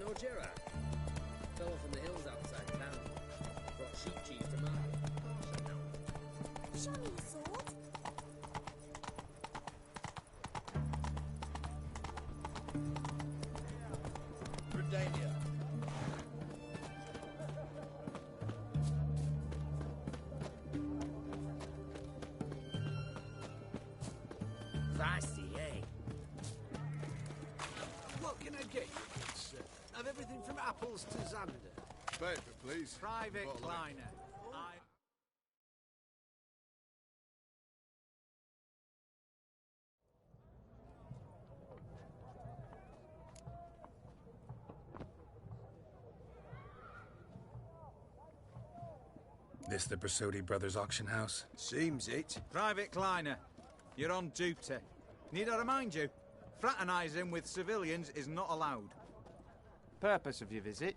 no Gerard. Fellow from the hills outside town. Brought sheep cheese to market. So no. Show me your sword. Redania. Feisty, eh? What can I get you, good sir? I've everything from apples to Xander. Paper, please. Private Bottle of- Kleiner. This the Brasodi Brothers auction house? Seems it. Private Kleiner, you're on duty. Need I remind you, fraternising with civilians is not allowed. Purpose of your visit?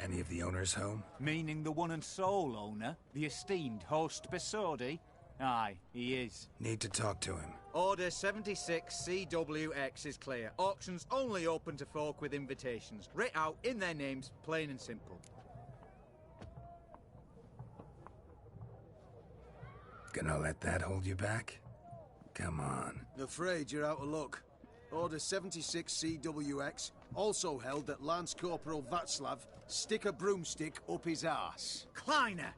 Any of the owners home? Meaning the one and sole owner, the esteemed host Besodi? Aye, he is. Need to talk to him. Order 76CWX is clear. Auctions only open to folk with invitations. Writ out in their names, plain and simple. Gonna let that hold you back? Come on. Afraid you're out of luck. Order 76CWX also held that Lance Corporal Václav stick a broomstick up his arse. Kleiner,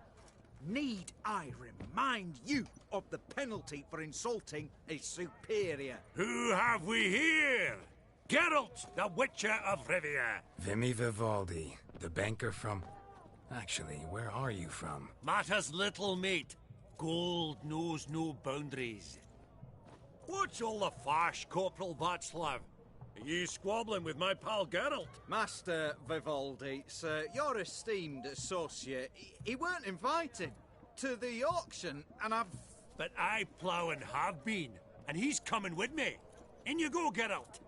need I remind you of the penalty for insulting a superior? Who have we here? Geralt, the Witcher of Rivia. Vimy Vivaldi, the banker from... Actually, where are you from? Matters little, mate. Gold knows no boundaries. What's all the fash, Corporal Václav? Are you squabbling with my pal Geralt? Master Vivaldi, sir, your esteemed associate, he weren't invited to the auction, and I've... But I plough and have been, and he's coming with me. In you go, Geralt.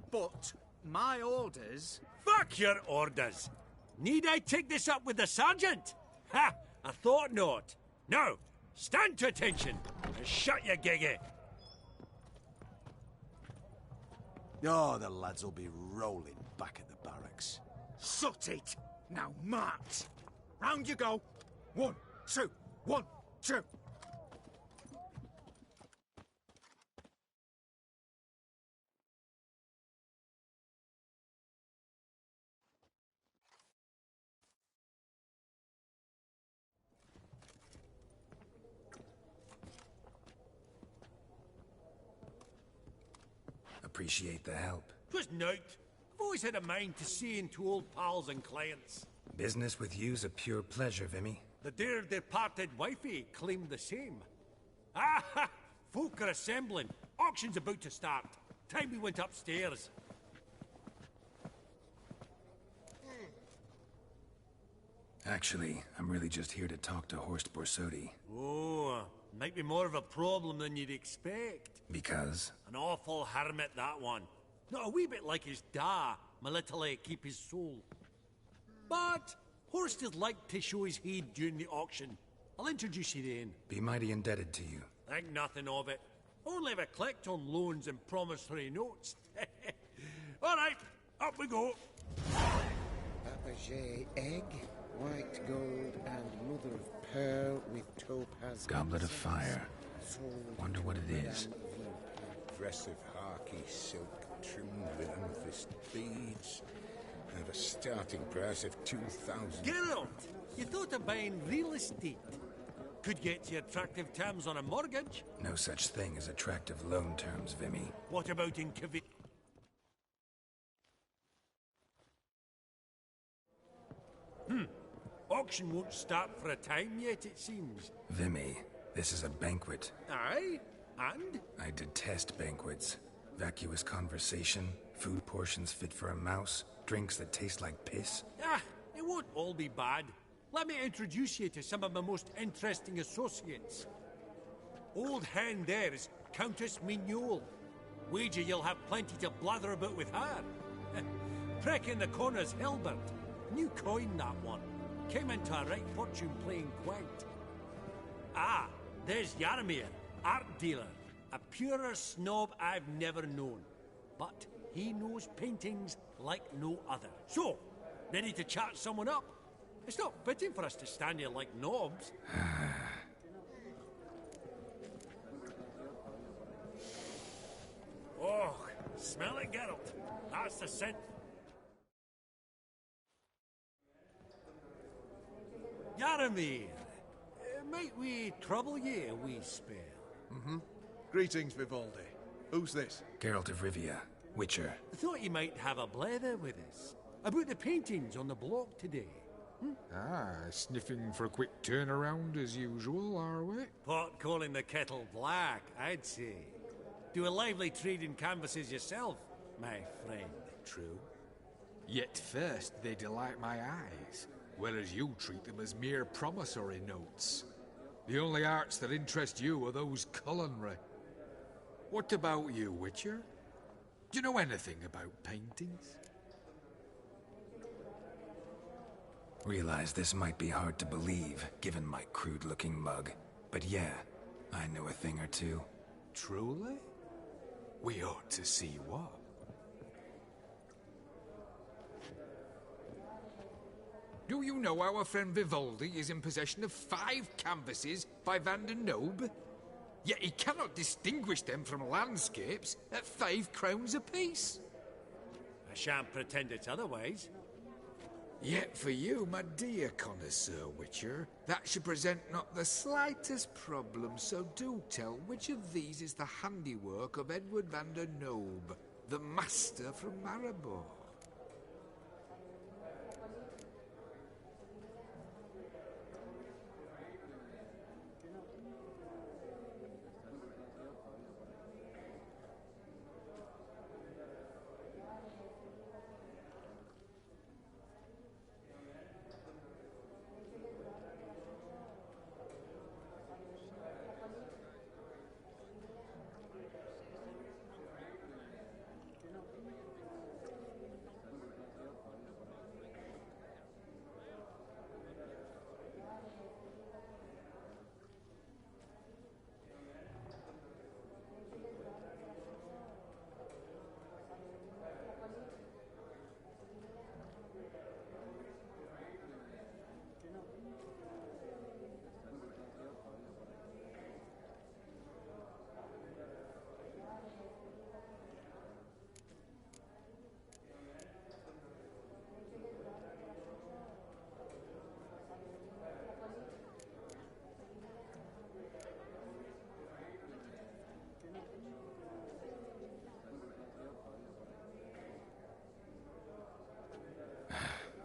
But my orders... Fuck your orders. Need I take this up with the sergeant? Ha! I thought not. Now, stand to attention and shut your giggy. Oh, the lads will be rolling back at the barracks. Sut it! Now march! Round you go! 1, 2, 1, 2! Appreciate the help. 'Twas nowt. I've always had a mind to see into old pals and clients. Business with you's a pure pleasure, Vimy. The dear departed wifey claimed the same. Ah ha! Folk are assembling. Auction's about to start. Time we went upstairs. Actually, I'm really just here to talk to Horst Borsodi. Oh, might be more of a problem than you'd expect. Because? An awful hermit, that one. Not a wee bit like his da, my little keep his soul. But Horst is like to show his heed during the auction. I'll introduce you then. Be mighty indebted to you. Think nothing of it. Only if I collect on loans and promissory notes. All right, up we go. Fabergé egg, white gold, and mother of pearl with topaz. Goblet of fire. Wonder what it is. Impressive harky silk trimmed with amethyst beads. At a starting price of 2,000. Geralt, you thought of buying real estate. Could get you attractive terms on a mortgage. No such thing as attractive loan terms, Vimy. What about in Cavi? Auction won't start for a time yet, it seems. Vimy, this is a banquet. Aye? And? I detest banquets. Vacuous conversation, food portions fit for a mouse, drinks that taste like piss. Ah, it won't all be bad. Let me introduce you to some of my most interesting associates. Old hand there is Countess Mignole. Wager you'll have plenty to blather about with her. Prick in the corner's Hilbert. New coin, that one. Came into a right fortune playing quite. Ah, there's Yaromir, art dealer. A purer snob I've never known. But he knows paintings like no other. So, ready to chat someone up? It's not fitting for us to stand here like knobs. Oh, smell it, Geralt. That's the scent. Yaramir, might we trouble ye a wee spell? Greetings, Vivaldi. Who's this? Geralt of Rivia, Witcher. I thought you might have a blether with us. About the paintings on the block today. Sniffing for a quick turnaround as usual, are we? Pot calling the kettle black, I'd say. Do a lively trade in canvases yourself, my friend. True. Yet first they delight my eyes, whereas you treat them as mere promissory notes. The only arts that interest you are those culinary. What about you, Witcher? Do you know anything about paintings? Realize this might be hard to believe, given my crude-looking mug. But yeah, I know a thing or two. Truly? We ought to see what. Do you know our friend Vivaldi is in possession of 5 canvases by Van der Nobe? Yet he cannot distinguish them from landscapes at 5 crowns apiece. I shan't pretend it's otherwise. Yet for you, my dear connoisseur Witcher, that should present not the slightest problem, so do tell which of these is the handiwork of Edward van der Nobe, the master from Maribor.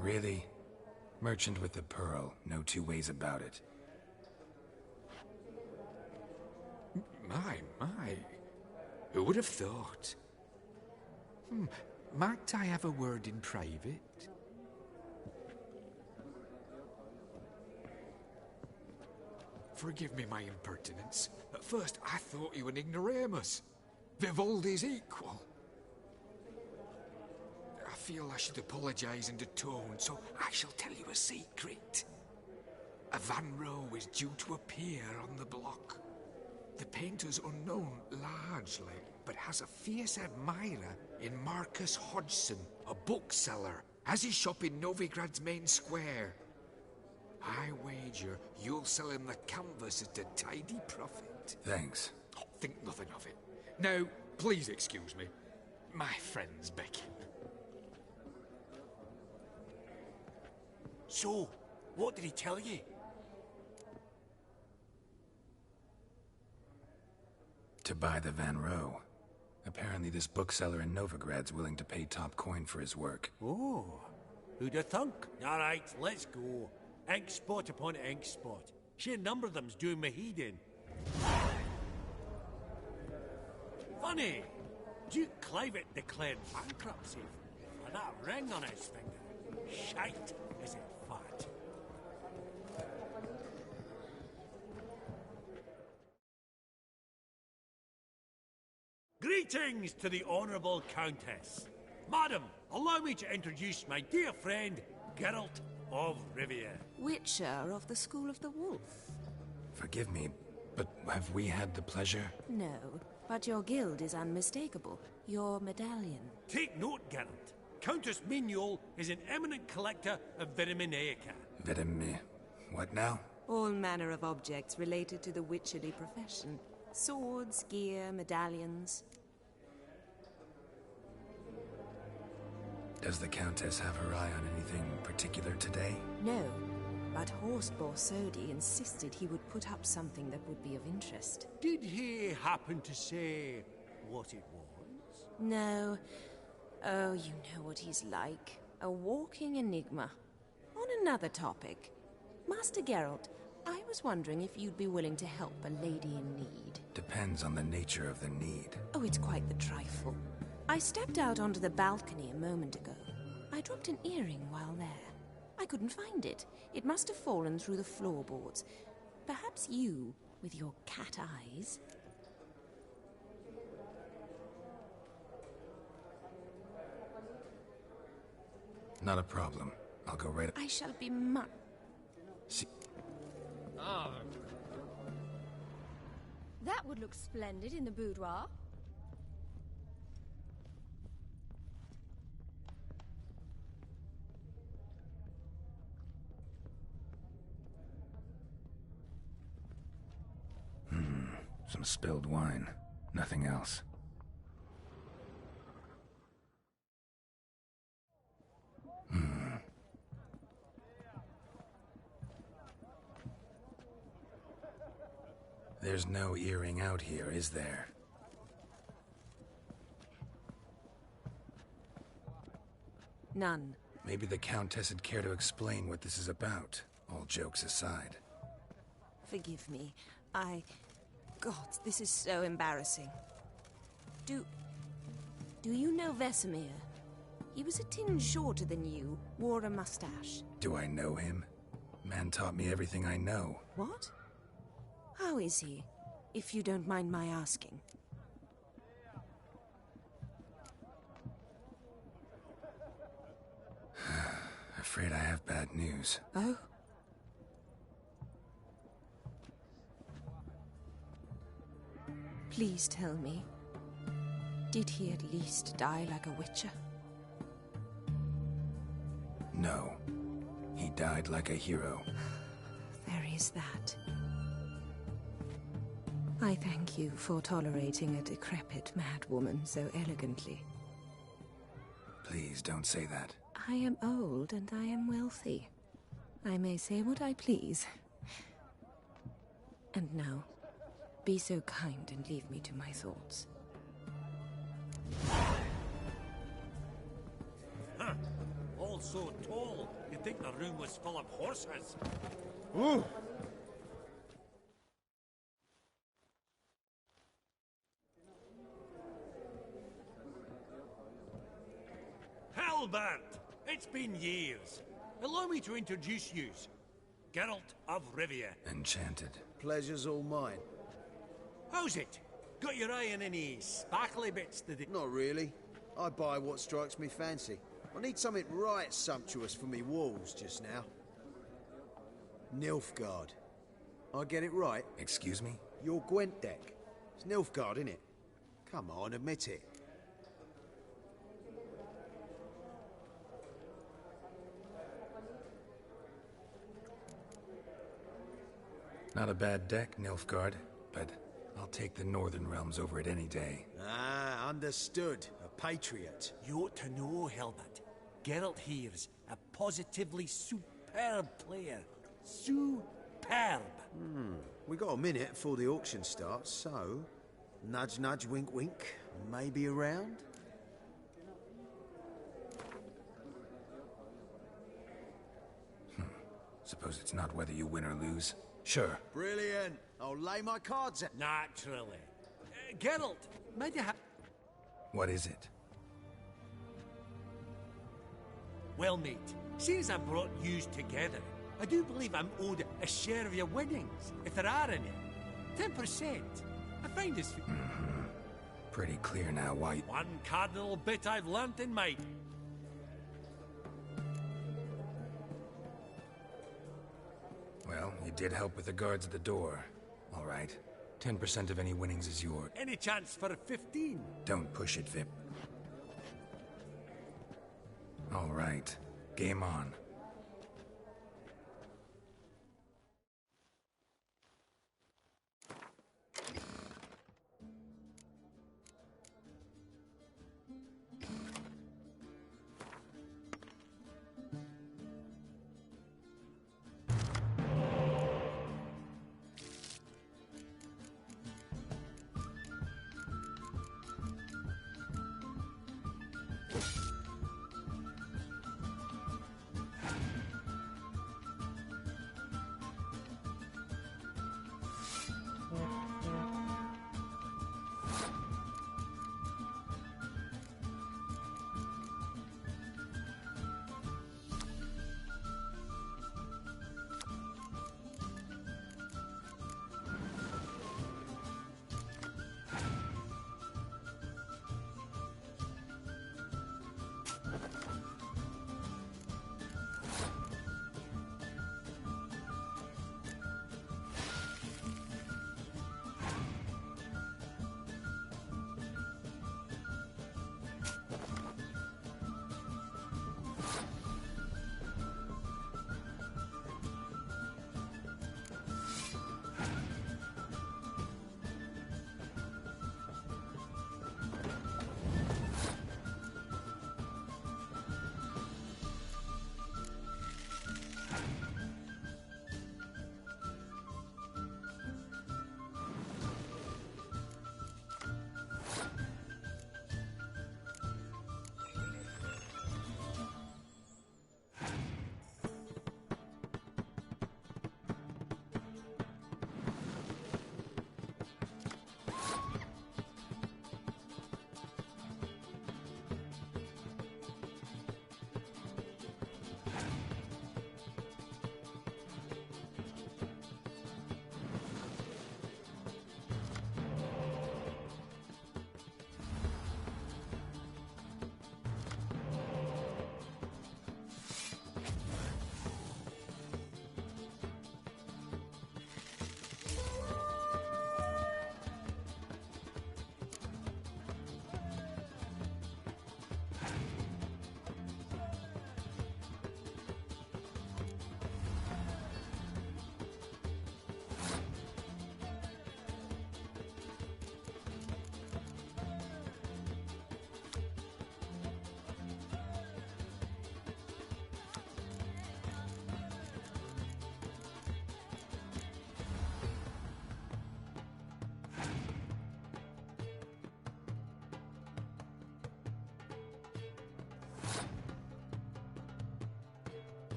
Really? Merchant with the pearl, no two ways about it. My. Who would have thought? Might I have a word in private? Forgive me my impertinence. At first I thought you an ignoramus. Vivaldi's equal. I feel I should apologize and atone, so I shall tell you a secret. A Van Row is due to appear on the block. The painter's unknown largely, but has a fierce admirer in Marcus Hodgson, a bookseller, has his shop in Novigrad's main square. I wager you'll sell him the canvas at a tidy profit. Thanks. Oh, think nothing of it. Now, please excuse me. My friend's beckon. So, what did he tell you? To buy the Van Row. Apparently this bookseller in Novigrad's willing to pay top coin for his work. Oh, who'd have thunk? All right, let's go. Ink spot upon ink spot. Sheer number of them's doing my head in. Funny, Duke Clivet declared bankruptcy for that ring on his finger. Shite, is it fat? Greetings to the Honourable Countess. Madam, allow me to introduce my dear friend, Geralt of Rivia. Witcher of the School of the Wolf. Forgive me, But have we had the pleasure? No, but your guild is unmistakable. Your medallion. Take note, Geralt. Countess Mignol is an eminent collector of vitaminaica. What now? All manner of objects related to the witcherly profession. Swords, gear, medallions. Does the Countess have her eye on anything particular today? No, but Horst Borsodi insisted he would put up something that would be of interest. Did he happen to say what it was? No. Oh, you know what he's like. A walking enigma. On another topic. Master Geralt, I was wondering if you'd be willing to help a lady in need. Depends on the nature of the need. Oh, it's quite the trifle. I stepped out onto the balcony a moment ago. I dropped an earring while there. I couldn't find it. It must have fallen through the floorboards. Perhaps you, with your cat eyes... Not a problem. I'll go right... I shall be See... That would look splendid in the boudoir. Some spilled wine. Nothing else. There's no earring out here, is there? None. Maybe the Countess would care to explain what this is about, all jokes aside. Forgive me. God, this is so embarrassing. Do you know Vesemir? He was a tinge shorter than you, wore a mustache. Do I know him? Man taught me everything I know. What? How is he, if you don't mind my asking? Afraid I have bad news. Oh? Please tell me, did he at least die like a witcher? No. He died like a hero. There is that. I thank you for tolerating a decrepit madwoman so elegantly. Please don't say that. I am old and I am wealthy. I may say what I please. And now, be so kind and leave me to my thoughts. Huh. All so tall, you'd think the room was full of horses. Ooh! Halbert! It's been years. Allow me to introduce you. Geralt of Rivia. Enchanted. Pleasure's all mine. How's it? Got your eye on any sparkly bits today? Not really. I buy what strikes me fancy. I need something right sumptuous for me walls just now. Nilfgaard. I get it right? Excuse me? Your Gwent deck. It's Nilfgaard, innit? Come on, admit it. Not a bad deck, Nilfgaard, but I'll take the Northern Realms over it any day. Ah, understood. A patriot. You ought to know, Hilbert. Geralt here's a positively superb player. Superb! We got a minute before the auction starts, so... Nudge, nudge, wink, wink. Maybe around? Suppose it's not whether you win or lose. Sure. Brilliant. I'll lay my cards out. Naturally. Geralt, might you have... What is it? Well, mate, since I brought yous together, I do believe I'm owed a share of your winnings, if there are any. 10%. I find this... Pretty clear now why... One cardinal bit I've learnt in my... Well, you did help with the guards at the door. All right. 10% of any winnings is yours. Any chance for a 15? Don't push it, Vip. All right. Game on.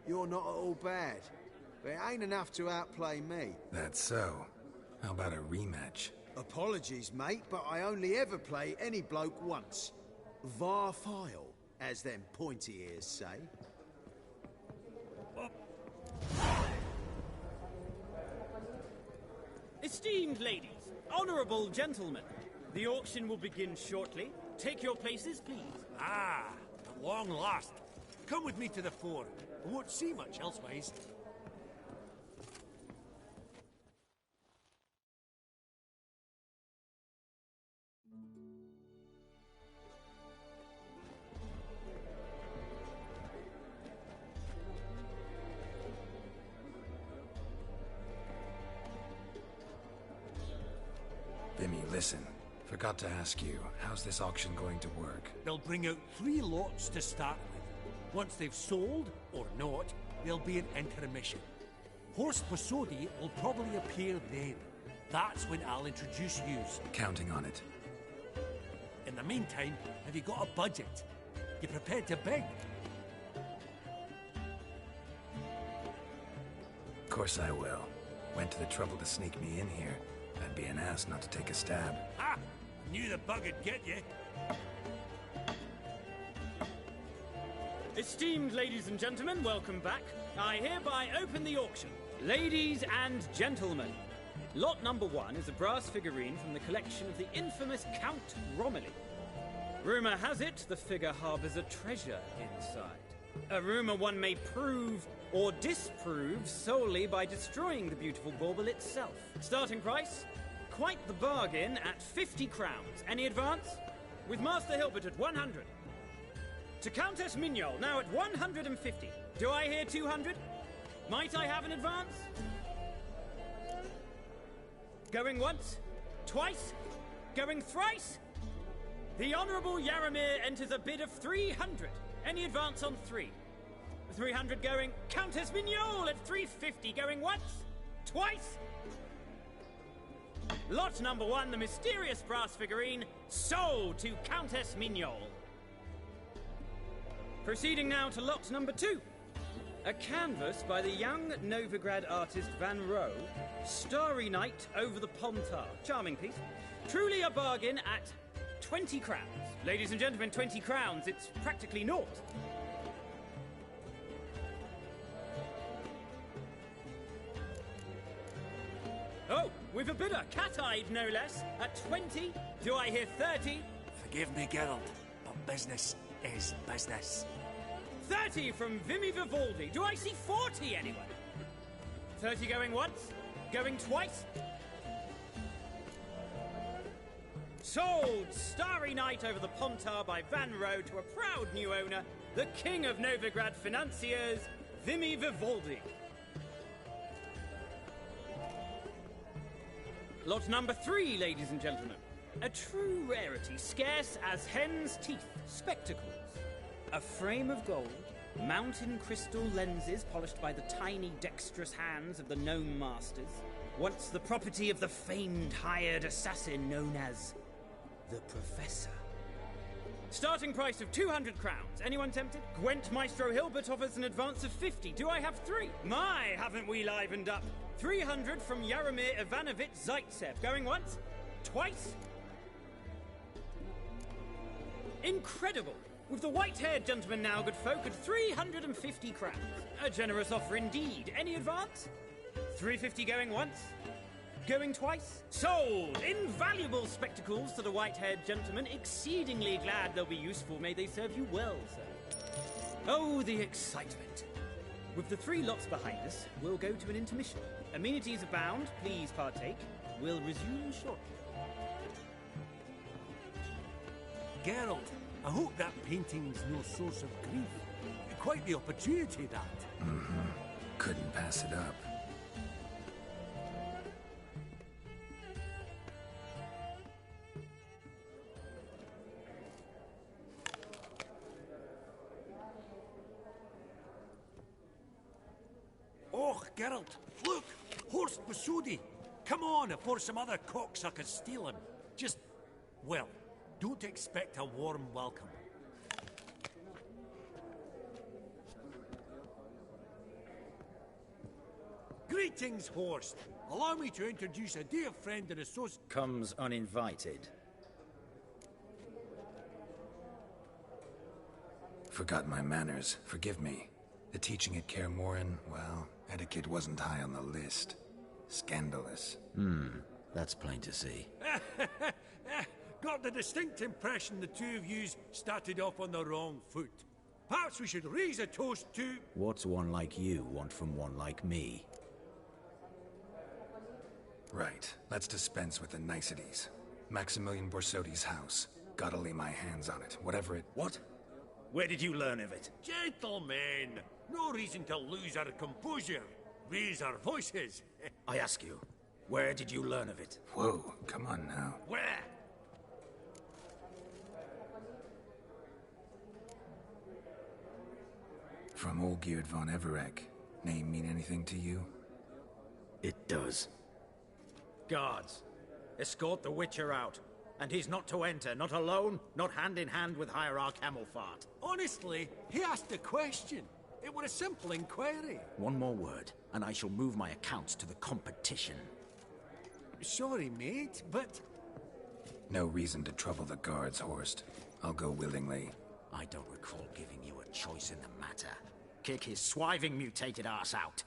You're not at all bad, but it ain't enough to outplay me. That's so. How about a rematch? Apologies, mate, but I only ever play any bloke once. Var file, as them pointy ears say. Esteemed ladies, honourable gentlemen, the auction will begin shortly. Take your places, please. Ah, at long last. Come with me to the fore. I won't see much elsewise. Vimy, listen. Forgot to ask you, how's this auction going to work? They'll bring out 3 lots to start with. Once they've sold, or not, there'll be an intermission. Horst Posodi will probably appear then. That's when I'll introduce yous. Counting on it. In the meantime, have you got a budget? You prepared to beg? Of course I will. Went to the trouble to sneak me in here. I'd be an ass not to take a stab. Ha! Knew the bug'd get you. Esteemed ladies and gentlemen, welcome back. I hereby open the auction. Ladies and gentlemen, lot number 1 is a brass figurine from the collection of the infamous Count Romilly. Rumour has it the figure harbours a treasure inside. A rumour one may prove or disprove solely by destroying the beautiful bauble itself. Starting price? Quite the bargain at 50 crowns. Any advance? With Master Hilbert at 100. To Countess Mignol, now at 150. Do I hear 200? Might I have an advance? Going once? Twice? Going thrice? The Honourable Yaramir enters a bid of 300. Any advance on 3? 300 going. Countess Mignol at 350 going once? Twice? Lot number 1, the mysterious brass figurine, sold to Countess Mignol. Proceeding now to lot number 2. A canvas by the young Novigrad artist Van Rohe, Starry Night over the Pontar. Charming piece. Truly a bargain at 20 crowns. Ladies and gentlemen, 20 crowns, it's practically naught. Oh, we've a bidder, cat-eyed no less, at 20. Do I hear 30? Forgive me, Geralt, but business is business. 30 from Vimy Vivaldi. Do I see 40 anyway? 30 going once? Going twice? Sold! Starry Night over the Pontar by Van Rohe to a proud new owner, the king of Novigrad financiers, Vimy Vivaldi. Lot number 3, ladies and gentlemen. A true rarity, scarce as hen's teeth. Spectacles. A frame of gold, mountain crystal lenses polished by the tiny, dexterous hands of the gnome masters. Once the property of the famed hired assassin known as the Professor. Starting price of 200 crowns. Anyone tempted? Gwent Maestro Hilbert offers an advance of 50. Do I have 3? My, haven't we livened up? 300 from Yaramir Ivanovich Zaitsev. Going once? Twice? Incredible! With the white-haired gentleman now, good folk, at 350 crowns. A generous offer indeed. Any advance? 350 going once? Going twice? Sold! Invaluable spectacles to the white-haired gentleman. Exceedingly glad they'll be useful. May they serve you well, sir. Oh, the excitement. With the 3 lots behind us, we'll go to an intermission. Amenities abound. Please partake. We'll resume shortly. Geralt, I hope that painting's no source of grief. Quite the opportunity, that. Mm-hmm. Couldn't pass it up. Oh, Geralt, look! Horst Posodi! Come on, before some other cocksuckers steal him. Just, well, don't expect a warm welcome. Greetings, Horst. allow me to introduce a dear friend and associate. Comes uninvited. Forgot my manners. Forgive me. The teaching at Kaer Morhen, well, etiquette wasn't high on the list. Scandalous. That's plain to see. Got the distinct impression the two of yous started off on the wrong foot. Perhaps we should raise a toast to... What's one like you want from one like me? Right. Let's dispense with the niceties. Maximilian Borsodi's house. Gotta lay my hands on it, whatever it... What? Where did you learn of it? Gentlemen, no reason to lose our composure. Raise our voices. I ask you, where did you learn of it? Whoa, come on now. Where? From Olgierd von Everek. Name mean anything to you? It does. Guards, escort the Witcher out. And he's not to enter, not alone, not hand in hand with Hierarch Hamilfart. Honestly, he asked a question. It was a simple inquiry. One more word, and I shall move my accounts to the competition. Sorry, mate, but... No reason to trouble the guards, Horst. I'll go willingly. I don't recall giving you a choice in the matter. Kick his swiving mutated ass out.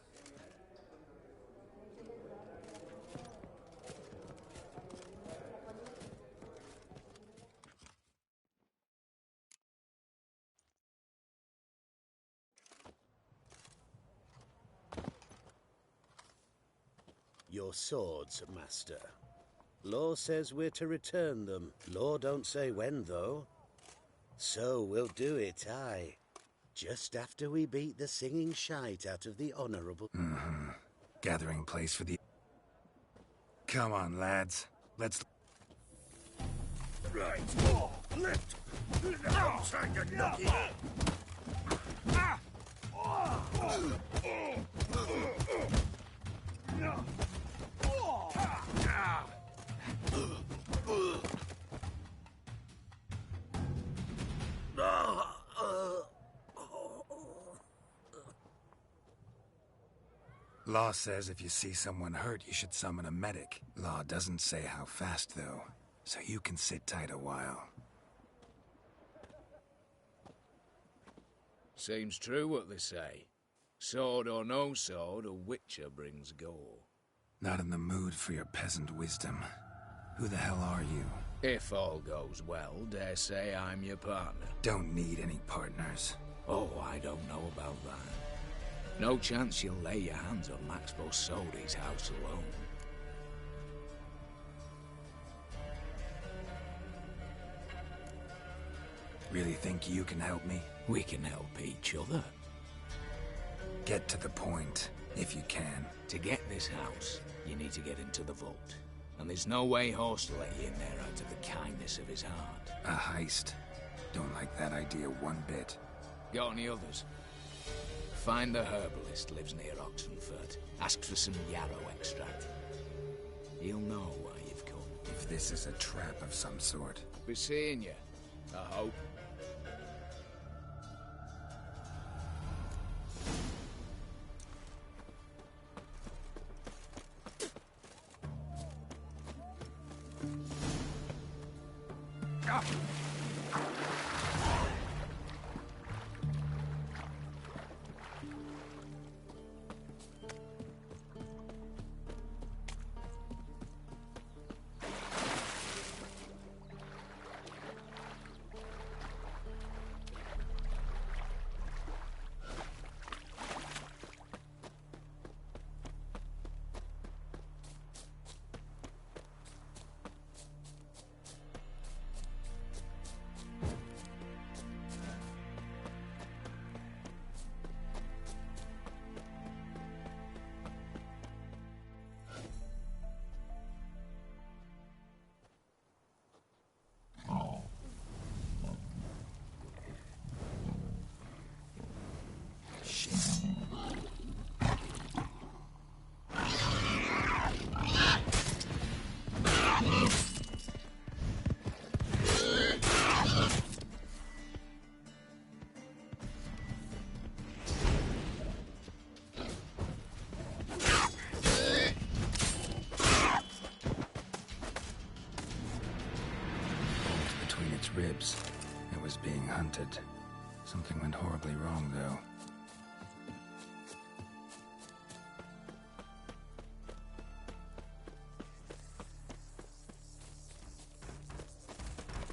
Your swords, Master. Law says we're to return them. Law don't say when, though. So we'll do it, aye. Just after we beat the singing shite out of the Honourable... Gathering place for the... Come on, lads. Let's... Right. Oh, lift! Outside the nugget! Law says if you see someone hurt, you should summon a medic. Law doesn't say how fast, though, so you can sit tight a while. Seems true what they say. Sword or no sword, a witcher brings gore. Not in the mood for your peasant wisdom. Who the hell are you? If all goes well, dare say I'm your partner. Don't need any partners. Oh, I don't know about that. No chance you'll lay your hands on Max Borsodi's house alone. Really think you can help me? We can help each other. Get to the point, if you can. To get this house, you need to get into the vault. And there's no way Horst will let you in there out of the kindness of his heart. A heist? Don't like that idea one bit. Got any others? Find the herbalist, lives near Oxenfurt. Ask for some yarrow extract. He'll know why you've come. If this is a trap of some sort. Be seeing you, I hope. its ribs. It was being hunted. Something went horribly wrong, though.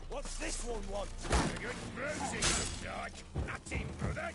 What's this one want? A good bruising, George. Nothing, brothers.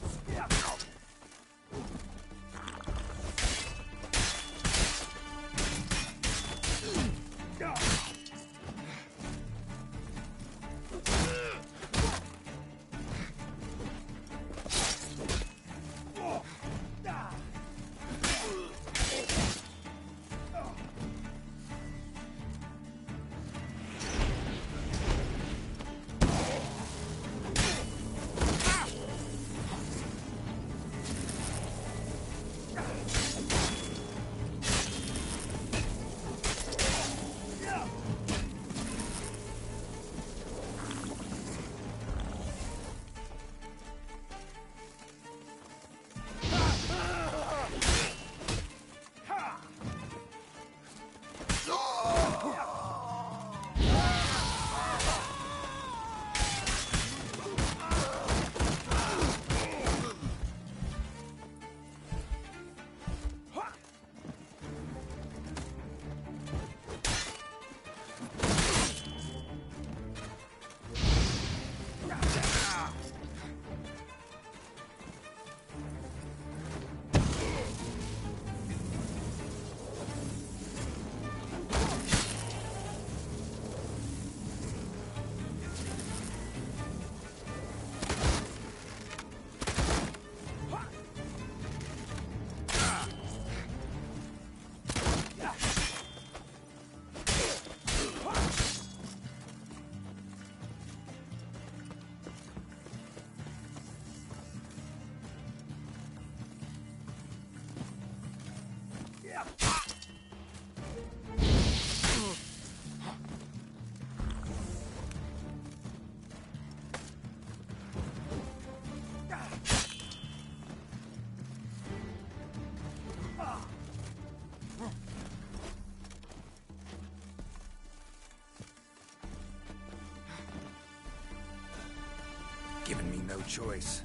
Given me no choice.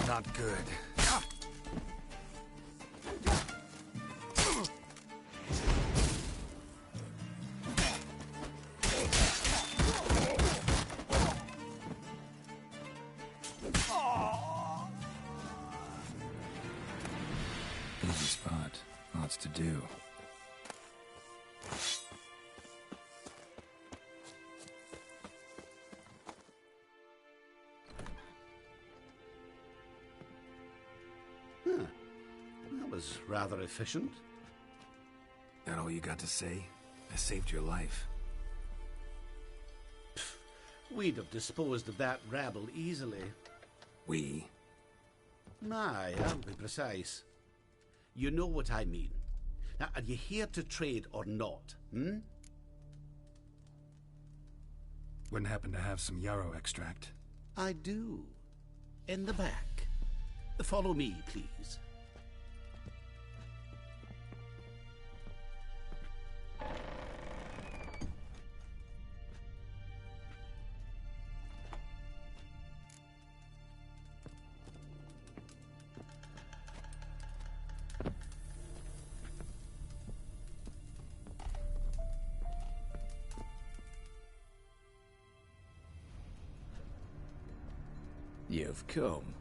Not good. Easy spot. Lots to do. That was rather efficient. That all you got to say? I saved your life. We'd have disposed of that rabble easily. We? Aye, I'll be precise. You know what I mean. Now, are you here to trade or not, hmm? Wouldn't happen to have some yarrow extract? I do. In the back. Follow me, please. You've come.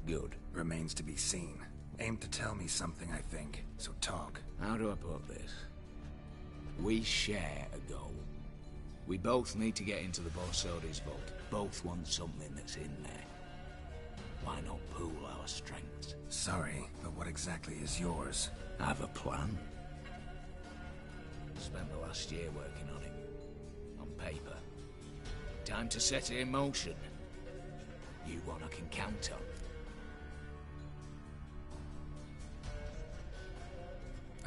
Good. Remains to be seen. Aim to tell me something, I think. So talk. How do I put this? We share a goal. We both need to get into the Borsodi's vault. Both want something that's in there. Why not pool our our strengths. Sorry, but what exactly is yours? I have a plan. Spent the last year working on it. On paper. Time to set it in motion. You one I can count on.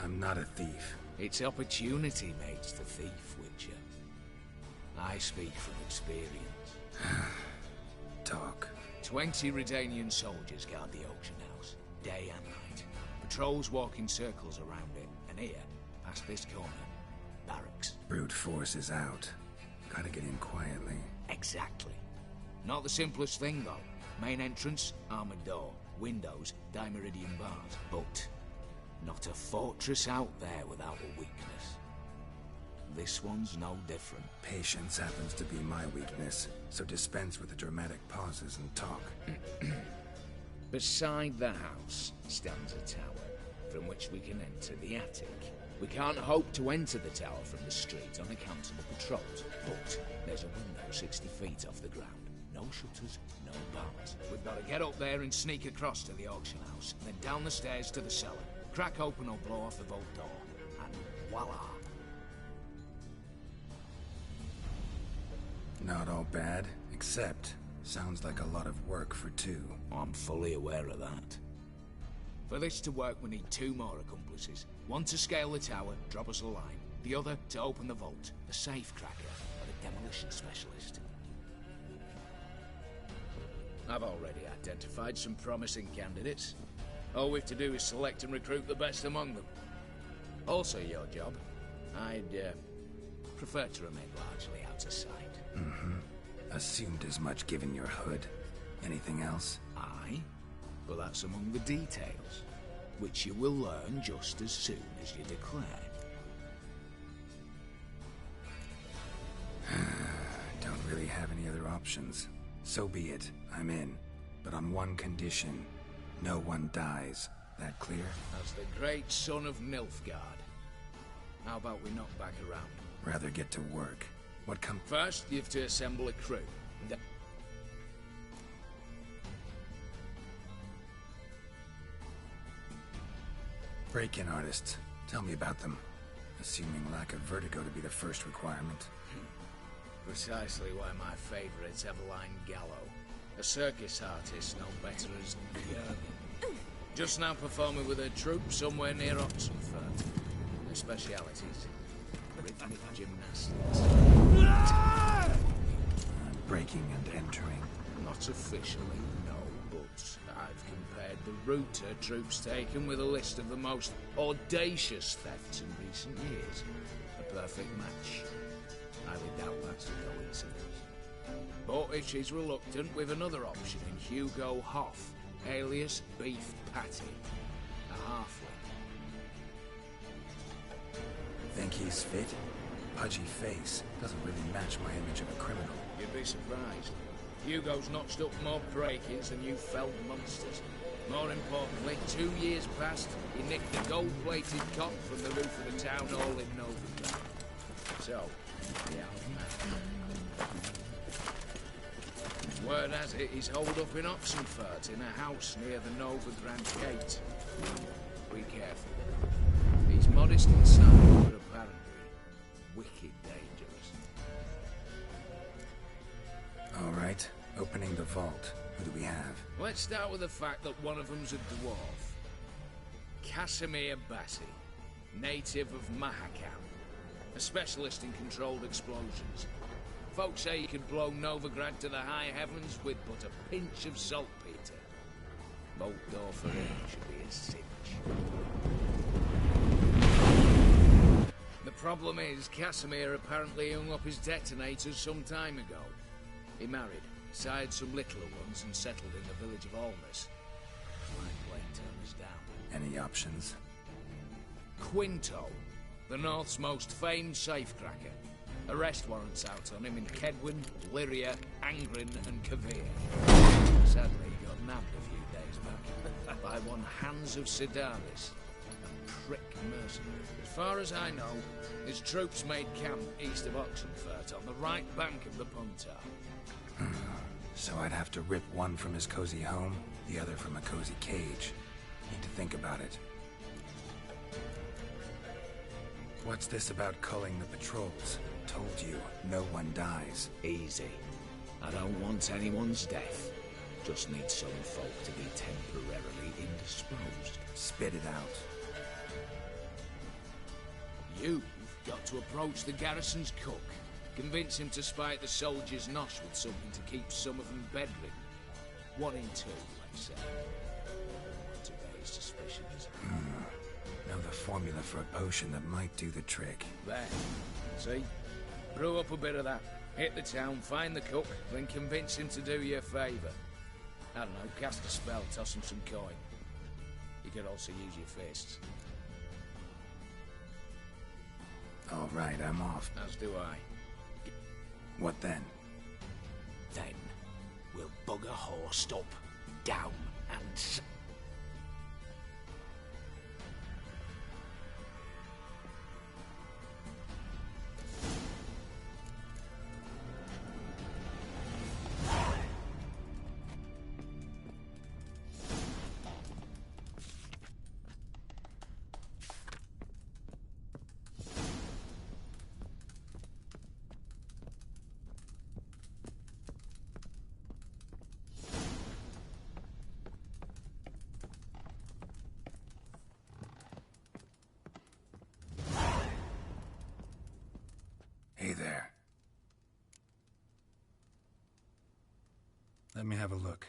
I'm not a thief. It's opportunity makes the thief, Witcher. I speak from experience. Talk. 20 Redanian soldiers guard the auction house, day and night. Patrols walk in circles around it, and here, past this corner, barracks. Brute force is out. Gotta get in quietly. Exactly. Not the simplest thing, though. Main entrance, armored door. Windows, dimeridian bars. But not a fortress out there without a weakness. This one's no different. Patience happens to be my weakness, so dispense with the dramatic pauses and talk. Beside the house stands a tower, from which we can enter the attic. We can't hope to enter the tower from the street on account of the patrols, but there's a window 60 feet off the ground. No shutters, no bars. We've got to get up there and sneak across to the auction house, then down the stairs to the cellar. Crack open or blow off the vault door, and voila! Not all bad, except sounds like a lot of work for two. I'm fully aware of that. For this to work, we need 2 more accomplices. One to scale the tower, drop us a line. The other to open the vault, a safe cracker, and a demolition specialist. I've already identified some promising candidates. All we have to do is select and recruit the best among them. Also your job. I'd prefer to remain largely out of sight. Assumed as much given your hood. Anything else? Aye, but that's among the details, which you will learn just as soon as you declare. Don't really have any other options. So be it. I'm in. But on one condition. No one dies. That clear? As the great son of Nilfgaard. How about we knock back around? Rather get to work. What come First, you have to assemble a crew. Break-in artists. Tell me about them. Assuming lack of vertigo to be the first requirement. Precisely why my favourite's Eveline Gallo. A circus artist no better as Jurgen. Just now performing with her troupe somewhere near Oxenfurt. Their specialities: rhythmic gymnastics. Breaking and entering. Not officially, no, but I've compared the route her troop's taken with a list of the most audacious thefts in recent years. A perfect match. I highly doubt that's a coincidence. But if she's reluctant, we've another option in Hugo Hoff, alias Beef Patty, a halfling. Think he's fit? Pudgy face doesn't really match my image of a criminal. You'd be surprised. Hugo's notched up more break-ins than you felled monsters. More importantly, 2 years past, he nicked the gold-plated cop from the roof of the town hall in Novigrad. So, yeah. Word has it, he's holed up in Oxenfurt in a house near the Novigrad gate. Be careful. He's modest inside, but apparently wicked dangerous. All right, opening the vault. Who do we have? Let's start with the fact that one of them's a dwarf. Casimir Bassi, native of Mahakam, a specialist in controlled explosions. Folks say he can blow Novigrad to the high heavens with but a pinch of saltpeter. Bolt door for him should be a cinch. The problem is, Casimir apparently hung up his detonators some time ago. He married, sired some littler ones, and settled in the village of Almas. Might play turn us down. Any options? Quinto, the North's most famed safecracker. Arrest warrants out on him in Kedwin, Lyria, Angrin, and Kavir. Sadly, he got nabbed a few days back by one Hans of Sedaris, a prick mercenary. As far as I know, his troops made camp east of Oxenfurt on the right bank of the Puntar. So I'd have to rip one from his cozy home, the other from a cozy cage. Need to think about it. What's this about culling the patrols? Told you, no one dies. Easy. I don't want anyone's death. Just need some folk to be temporarily indisposed. Spit it out. You've got to approach the garrison's cook. Convince him to spite the soldiers' nosh with something to keep some of them bedridden. 1 in 2, let's say. To raise suspicions. Know the formula for a potion that might do the trick. There. See? Brew up a bit of that. Hit the town, find the cook, then convince him to do you a favour. I don't know, cast a spell, toss him some coin. You could also use your fists. All right, I'm off. As do I. What then? Then we'll bug a horse up, down, and... Hey there. Let me have a look.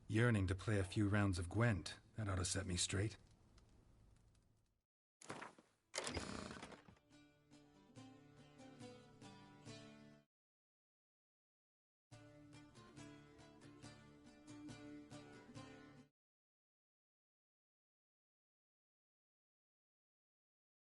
Yearning to play a few rounds of Gwent. That ought to set me straight.